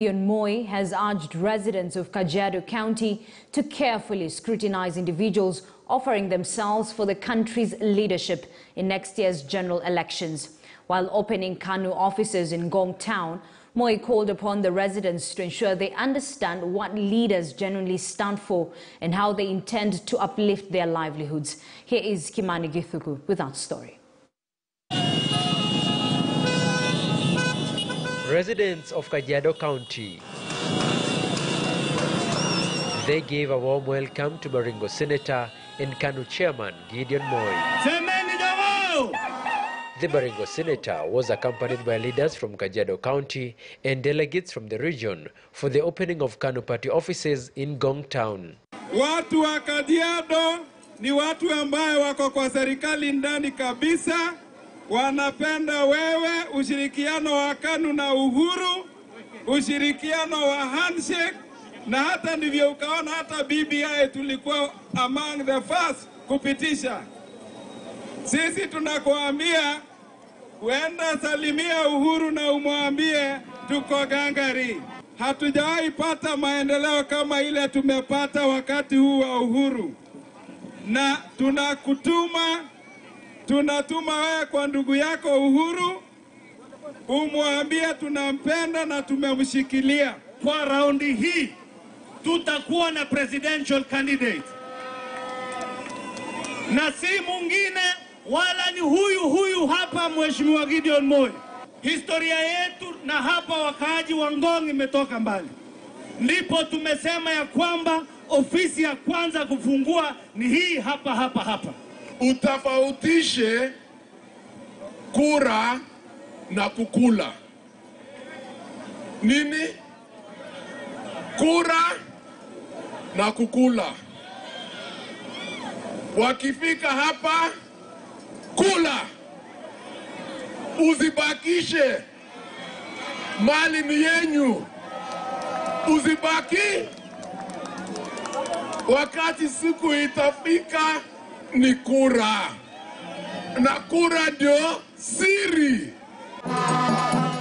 Moi has urged residents of Kajiado County to carefully scrutinize individuals offering themselves for the country's leadership in next year's general elections. While opening KANU offices in Ngong Town, Moi called upon the residents to ensure they understand what leaders genuinely stand for and how they intend to uplift their livelihoods. Here is Kimani Githuku with that story. Residents of Kajiado County, they gave a warm welcome to Baringo Senator and KANU Chairman Gideon Moi. The Baringo Senator was accompanied by leaders from Kajiado County and delegates from the region for the opening of KANU party offices in Ngong Town. Watu wa Kajiado ni watu ambaye wako kwa serikali ndani kabisa. Wanapenda wewe, ushirikiano wa KANU na Uhuru, ushirikiano wa handshake, na hata ndivyo ukaona hata BBI tulikuwa among the first kupitisha. Sisi tunakuambia uenda salimia Uhuru na umwambie tuko gangari. Hatujawahi pata maendeleo kama ile tumepata wakati huu wa Uhuru. Na tunatuma wewe kwa ndugu yako Uhuru, umwambie tunampenda na tumemshikilia. Kwa raundi hii tutakuwa na presidential candidate, na si mwingine wala ni huyu hapa, Mheshimiwa Gideon Moi. Historia yetu na hapa wakaaji wa Ngong imetoka mbali, ndipo tumesema ya kwamba ofisi ya kwanza kufungua ni hii hapa. Utafautishe kura na kukula. Nini? Kura na kukula. Wakifika hapa, kula. Uzibakishe. Mali ni yenyu. Uzibaki. Wakati siku itafika, ni kura. Na kura ndio siri.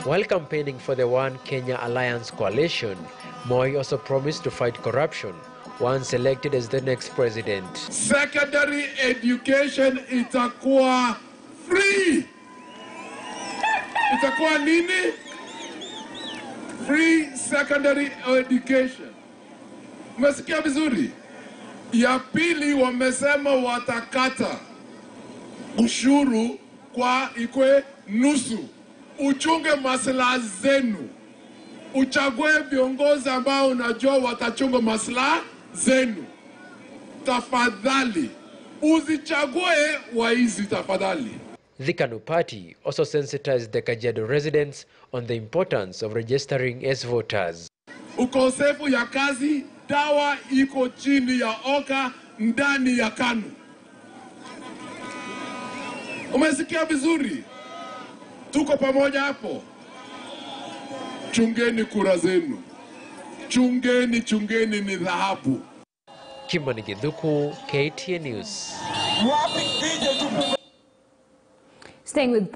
While campaigning for the One Kenya Alliance coalition, Moi also promised to fight corruption once elected as the next president. Secondary education itakuwa free. Itakuwa nini? Free secondary education. Umesikia vizuri? Ya pili wamesema watakata ushuru kwa ikwe nusu. Uchunge maslaha zenu. Uchague viongozi ambao unajua watachunga maslaha zenu. Tafadhali. Usichague waizi tafadhali. The KANU party also sensitized the Kajiado residents on the importance of registering as voters. Ukosefu ya kazi, dawa iko chini ya oka ndani ya KANU. Umesikia vizuri? Tuko pamoja hapo. Chungeni kura zenu. Chungeni ni dhahabu. Kimani Githuku, KTN News. Staying with